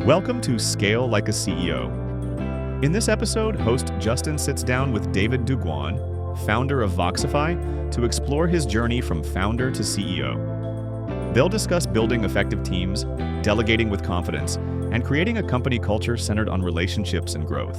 Welcome to Scale Like a CEO. In this episode, host Justin sits down with David Duguan, founder of Voxify, to explore his journey from founder to CEO. They'll discuss building effective teams, delegating with confidence, and creating a company culture centered on relationships and growth.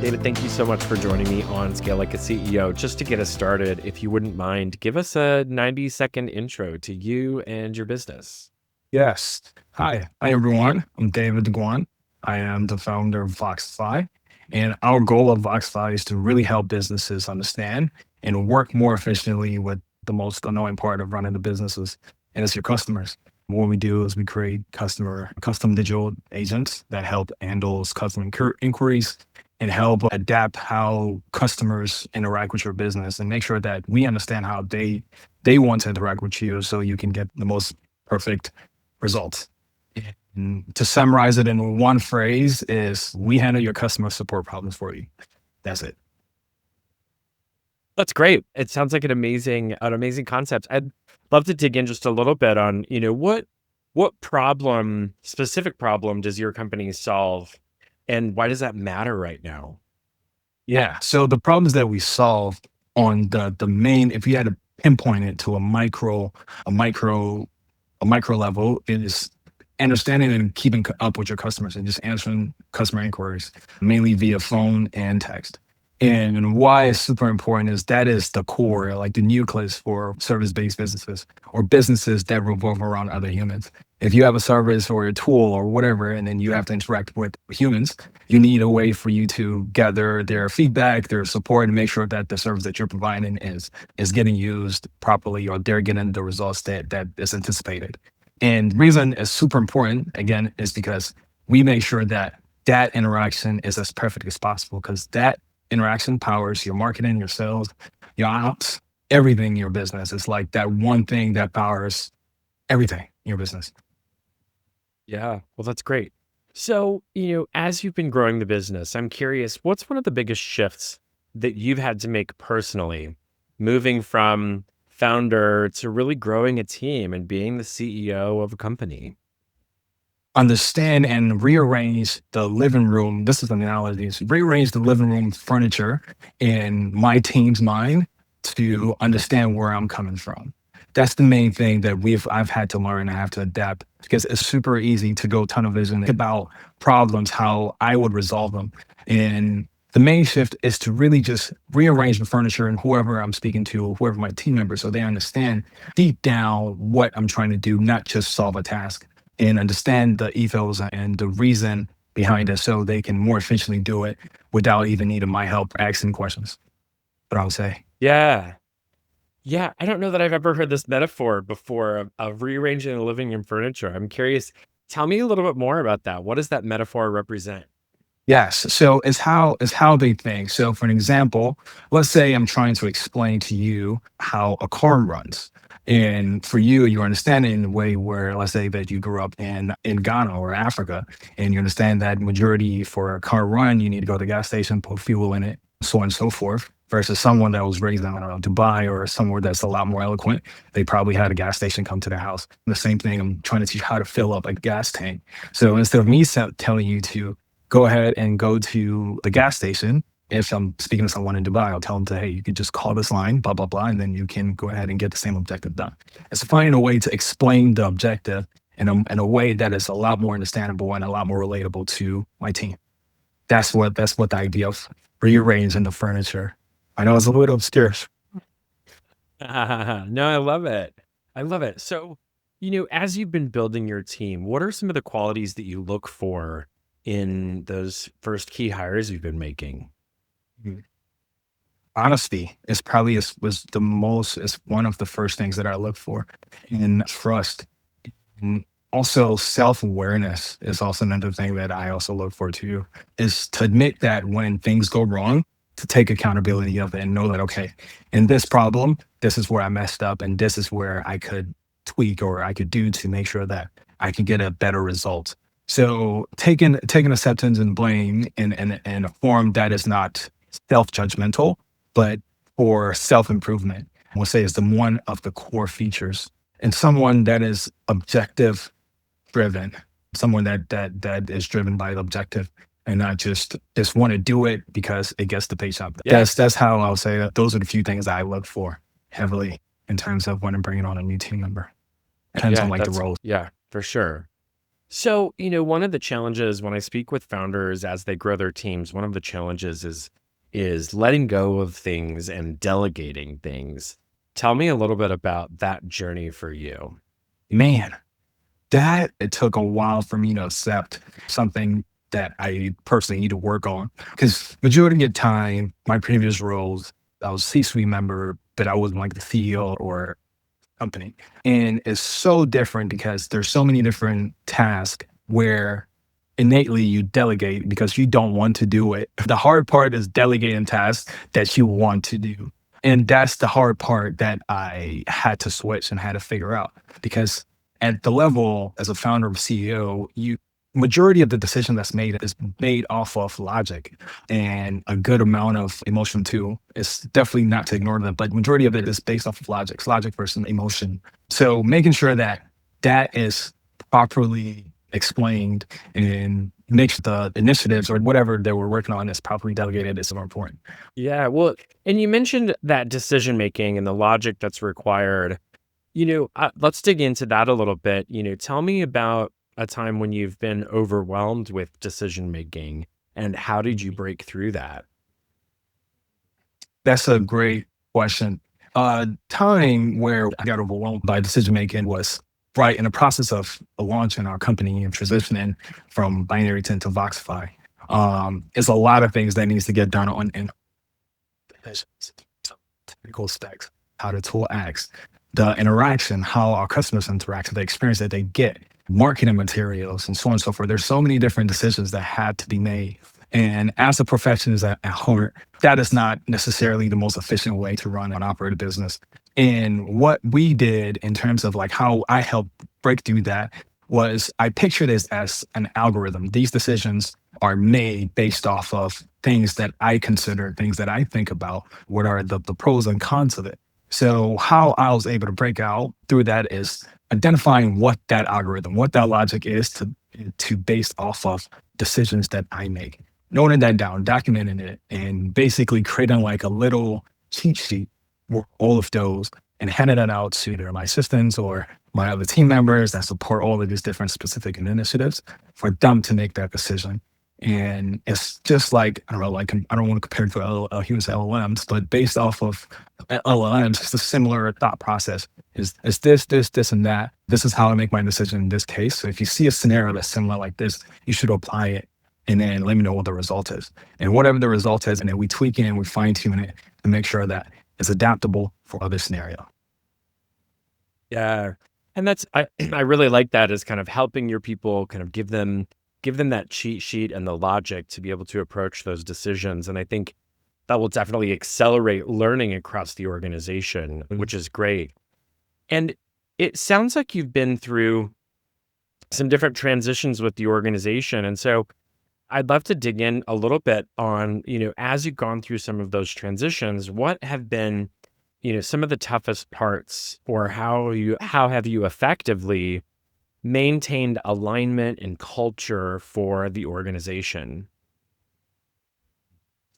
David, thank you so much for joining me on Scale Like a CEO. Just to get us started, if you wouldn't mind, give us a 90-second intro to you and your business. Yes. Hi, everyone. I'm David Duguan. I am the founder of Voxify. And our goal of Voxify is to really help businesses understand and work more efficiently with the most annoying part of running the businesses, and it's your customers. What we do is we create custom digital agents that help handle customer inquiries and help adapt how customers interact with your business and make sure that we understand how they want to interact with you so you can get the most perfect results. And to summarize it in one phrase is we handle your customer support problems for you. That's it. That's great. It sounds like an amazing concept. I'd love to dig in just a little bit on, what specific problem does your company solve, and why does that matter right now? Yeah. So the problems that we solve on the main, if you had to pinpoint it to a micro level, is understanding and keeping up with your customers and just answering customer inquiries, mainly via phone and text. And why it's super important is that is the core, like the nucleus for service-based businesses or businesses that revolve around other humans. If you have a service or a tool or whatever, and then you have to interact with humans, you need a way for you to gather their feedback, their support, and make sure that the service that you're providing is getting used properly, or they're getting the results that is anticipated. And the reason it's super important, again, is because we make sure that interaction is as perfect as possible, because that interaction powers your marketing, your sales, your ops, everything in your business. It's like that one thing that powers everything in your business. Yeah, well, that's great. So, as you've been growing the business, I'm curious, what's one of the biggest shifts that you've had to make personally, moving from founder to really growing a team and being the CEO of a company? Understand and rearrange the living room. This is an analogy. Rearrange the living room furniture in my team's mind to understand where I'm coming from. That's the main thing that I've had to learn. I have to adapt, because it's super easy to go tunnel vision about problems, how I would resolve them. And the main shift is to really just rearrange the furniture and whoever I'm speaking to, whoever my team members, so they understand deep down what I'm trying to do, not just solve a task, and understand the ethos and the reason behind it so they can more efficiently do it without even needing my help asking questions. What I would say. Yeah. Yeah, I don't know that I've ever heard this metaphor before of rearranging the living room furniture. I'm curious. Tell me a little bit more about that. What does that metaphor represent? Yes. So it's how they think. So for an example, let's say I'm trying to explain to you how a car runs. And for you understand it in a way where, let's say that you grew up in Ghana or Africa, and you understand that majority for a car run, you need to go to the gas station, put fuel in it, so on and so forth, versus someone that was raised in, I don't know, Dubai or somewhere that's a lot more eloquent. They probably had a gas station come to their house. The same thing, I'm trying to teach how to fill up a gas tank. So instead of me telling you to go ahead and go to the gas station, if I'm speaking to someone in Dubai, I'll tell them hey, you could just call this line, blah, blah, blah, and then you can go ahead and get the same objective done. It's finding a way to explain the objective in a way that is a lot more understandable and a lot more relatable to my team. That's what the idea of rearranging the furniture. I know it's a little obscure. No, I love it. So, as you've been building your team, what are some of the qualities that you look for in those first key hires you've been making? Honesty is probably is one of the first things that I look for, and trust. And also self-awareness is also another thing that I also look for too, is to admit that when things go wrong, to take accountability of it and know that, okay, in this problem, this is where I messed up and this is where I could tweak or I could do to make sure that I can get a better result. So taking acceptance and blame in a form that is not self-judgmental, but for self-improvement, I will say is one of the core features. And someone that is objective driven, someone that is driven by the objective and not just want to do it because it gets the paycheck. Yeah. That's how I'll say that. Those are the few things I look for heavily in terms of when I'm bringing on a new team member. Depends on like the role. Yeah, for sure. So, one of the challenges when I speak with founders as they grow their teams, one of the challenges is letting go of things and delegating things. Tell me a little bit about that journey for you. Man, that it took a while for me to accept something that I personally need to work on. Because majority of the time, my previous roles, I was C-suite member, but I wasn't like the CEO or company. And it's so different because there's so many different tasks where innately you delegate because you don't want to do it. The hard part is delegating tasks that you want to do. And that's the hard part that I had to switch and had to figure out. Because at the level as a founder or CEO, majority of the decision that's made is made off of logic and a good amount of emotion too. It's definitely not to ignore them, but majority of it is based off of logic versus emotion. So making sure that that is properly explained and makes the initiatives or whatever that we're working on is properly delegated is more important. Yeah, well, and you mentioned that decision making and the logic that's required. Let's dig into that a little bit. Tell me about a time when you've been overwhelmed with decision making and how did you break through that? That's a great question. Time where I got overwhelmed by decision making was right in the process of launching our company and transitioning from binary to into Voxify. It's a lot of things that needs to get done on in technical specs, how the tool acts, the interaction, how our customers interact, the experience that they get, marketing materials, and so on and so forth. There's so many different decisions that had to be made. And as a perfectionist at heart, that is not necessarily the most efficient way to run and operate a business. And what we did in terms of like how I helped break through that was I picture this as an algorithm. These decisions are made based off of things that I consider, things that I think about, what are the pros and cons of it. So how I was able to break out through that is identifying what that algorithm, what that logic is to based off of decisions that I make. Noting that down, documenting it, and basically creating like a little cheat sheet for all of those and handing it out to either my assistants or my other team members that support all of these different specific initiatives for them to make that decision. And it's just like, I don't know, like I don't want to compare it to humans LLMs, but based off of LLMs, it's a similar thought process. Is this, and that. This is how I make my decision in this case. So if you see a scenario that's similar like this, you should apply it and then let me know what the result is. And whatever the result is, and then we tweak it and we fine tune it to make sure that it's adaptable for other scenario. Yeah. And I really like that as kind of helping your people, kind of give them that cheat sheet and the logic to be able to approach those decisions. And I think that will definitely accelerate learning across the organization, which is great. And it sounds like you've been through some different transitions with the organization. And so I'd love to dig in a little bit on, as you've gone through some of those transitions, what have been, some of the toughest parts, or how have you effectively maintained alignment and culture for the organization?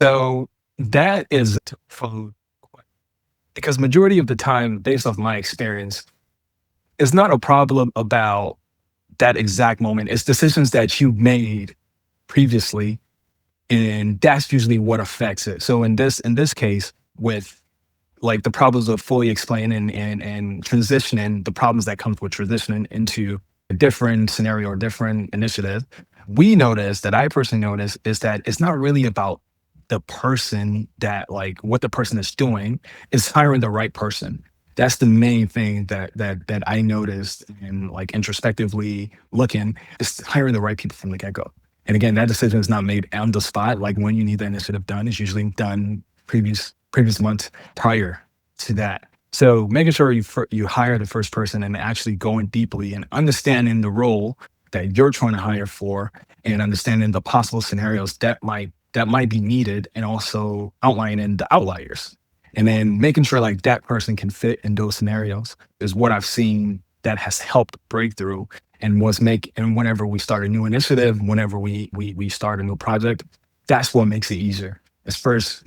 So that is from, because majority of the time, based off my experience, it's not a problem about that exact moment. It's decisions that you made previously, and that's usually what affects it. So in this case, with like the problems of fully explaining and transitioning, the problems that comes with transitioning into a different scenario or different initiative, I personally noticed, is that it's not really about the person that like what the person is doing, is hiring the right person. That's the main thing that I noticed, and like introspectively looking, is hiring the right people from the get-go. And again, that decision is not made on the spot. Like when you need the initiative done, it's usually done previous months prior to that. So making sure you hire the first person and actually going deeply and understanding the role that you're trying to hire for, and understanding the possible scenarios that might be needed, and also outlining the outliers. And then making sure like that person can fit in those scenarios is what I've seen that has helped breakthrough and and whenever we start a new initiative, whenever we start a new project, that's what makes it easier. It's first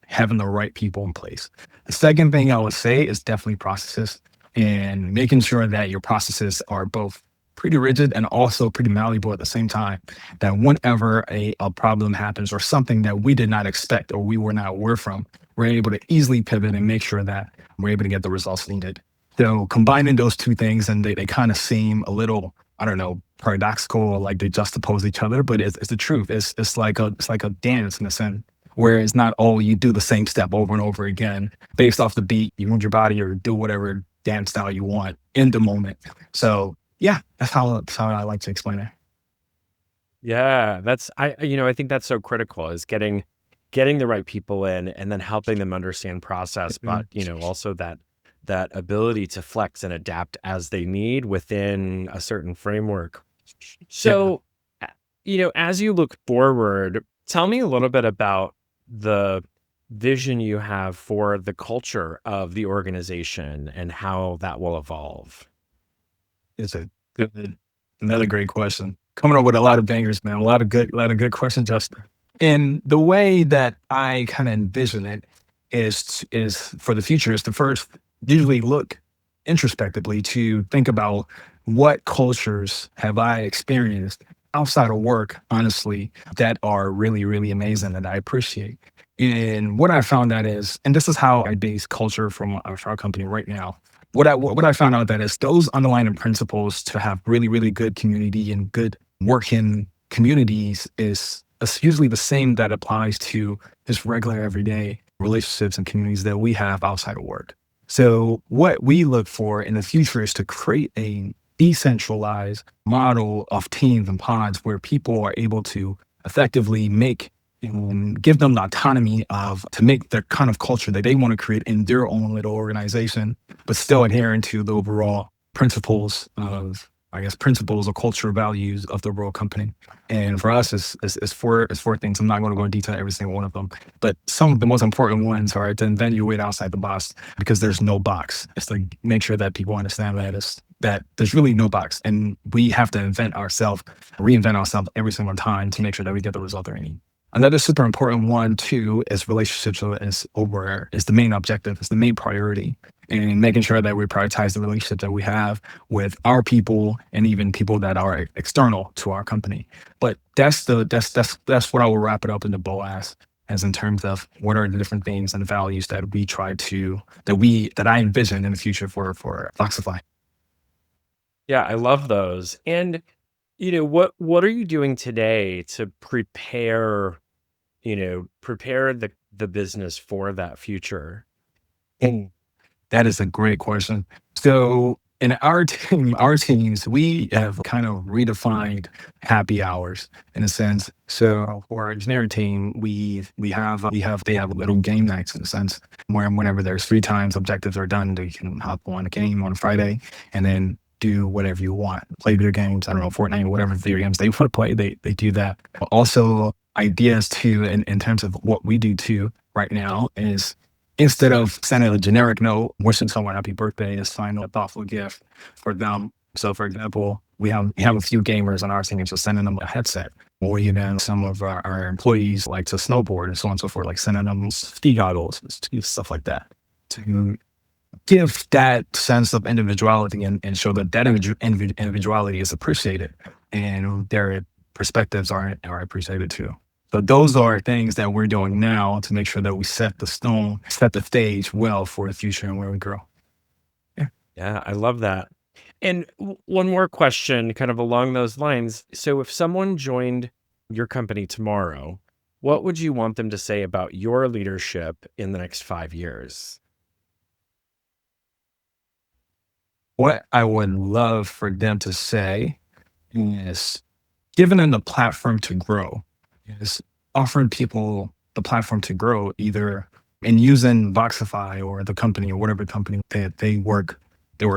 having the right people in place. The second thing I would say is definitely processes and making sure that your processes are both pretty rigid and also pretty malleable at the same time. That whenever a problem happens or something that we did not expect or we were not aware from, we're able to easily pivot and make sure that we're able to get the results needed. So combining those two things, and they kind of seem a little, I don't know, paradoxical, or like they juxtapose each other, but it's the truth. It's like a dance in a sense, where it's not, oh, you do the same step over and over again based off the beat. You move your body or do whatever dance style you want in the moment. So yeah, that's how I like to explain it. Yeah, I think that's so critical is getting the right people in and then helping them understand process, but also that ability to flex and adapt as they need within a certain framework. Yeah. So, as you look forward, tell me a little bit about the vision you have for the culture of the organization and how that will evolve. It's another great question. Coming up with a lot of bangers, man. A lot of good questions, Justin. And the way that I kind of envision it is for the future is to first usually look introspectively to think about what cultures have I experienced outside of work, honestly, that are really, really amazing that I appreciate. And what I found out is, and this is how I base culture from our company right now. What I found out that is those underlying principles to have really, really good community and good working communities is usually the same that applies to just regular everyday relationships and communities that we have outside of work. So what we look for in the future is to create a decentralized model of teams and pods where people are able to effectively make and give them the autonomy to make the kind of culture that they want to create in their own little organization, but still adhering to the overall principles or cultural values of the overall company. And for us, it's four things. I'm not going to go into detail every single one of them, but some of the most important ones are to evaluate outside the box, because there's no box. It's to make sure that people understand that there's really no box, and we have to reinvent ourselves every single time to make sure that we get the result that we need. Another super important one too is relationships is the main objective, is the main priority, and making sure that we prioritize the relationships that we have with our people and even people that are external to our company. But that's what I will wrap it up in the bow as in terms of what are the different things and values that I envision in the future for Voxify. Yeah, I love those. And what are you doing today to prepare the business for that future? And that is a great question. So in our teams, we have kind of redefined happy hours in a sense. So for our engineering team, they have little game nights in a sense, where whenever there's free times, objectives are done, they can hop on a game on a Friday and then do whatever you want. Play video games, I don't know, Fortnite, whatever video games they want to play, they do that. But also ideas too, in terms of what we do too right now is, instead of sending a generic note, wishing someone happy birthday, is finding a thoughtful gift for them. So for example, we have a few gamers on our team, so sending them a headset, or even some of our employees like to snowboard and so on and so forth, like sending them ski goggles, stuff like that, to give that sense of individuality and show that individuality is appreciated and their perspectives are appreciated too. So those are things that we're doing now to make sure that we set the stage well for the future and where we grow. Yeah, I love that. And one more question kind of along those lines. So if someone joined your company tomorrow, what would you want them to say about your leadership in the next 5 years? What I would love for them to say is giving them the platform to grow, is offering people the platform to grow, either in using Voxify or the company or whatever company that they work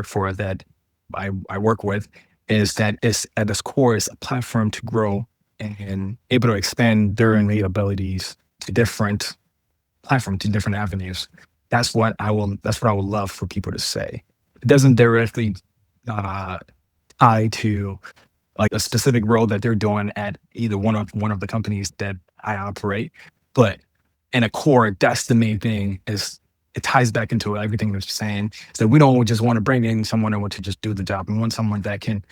for that I work with, is that it's at its core is a platform to grow and able to expand their innate abilities to different platforms, to different avenues. That's what I would love for people to say. It doesn't directly uh, tied to like a specific role that they're doing at either one of the companies that I operate. But in a core, that's the main thing. Is it ties back into everything that you're saying. So we don't just want to bring in someone that wants to just do the job. We want someone that can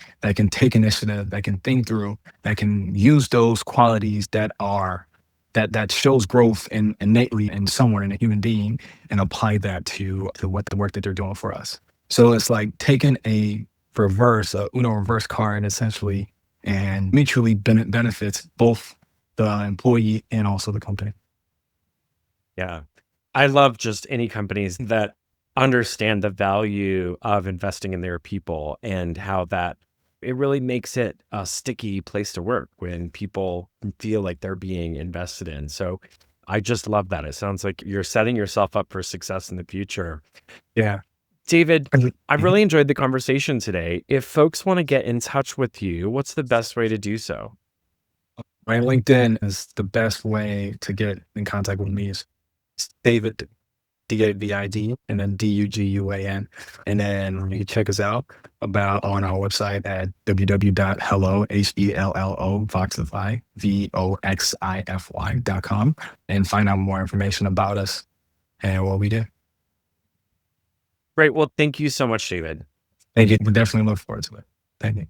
take initiative, that can think through, that can use those qualities that shows growth innately in someone, in a human being, and apply that to what the work that they're doing for us. So it's like taking a Uno reverse card essentially, and mutually benefits both the employee and also the company. Yeah. I love just any companies that understand the value of investing in their people and how that it really makes it a sticky place to work when people feel like they're being invested in. So I just love that. It sounds like you're setting yourself up for success in the future. Yeah. David, Mhm. I've really enjoyed the conversation today. If folks want to get in touch with you, what's the best way to do so? My LinkedIn is the best way to get in contact with me. Is David, David, and then Duguan. And then you can check us out on our website at www.hello, HELLO, Voxify, VOXIFY.com, and find out more information about us and what we do. Great. Well, thank you so much, David. Thank you. We definitely look forward to it. Thank you.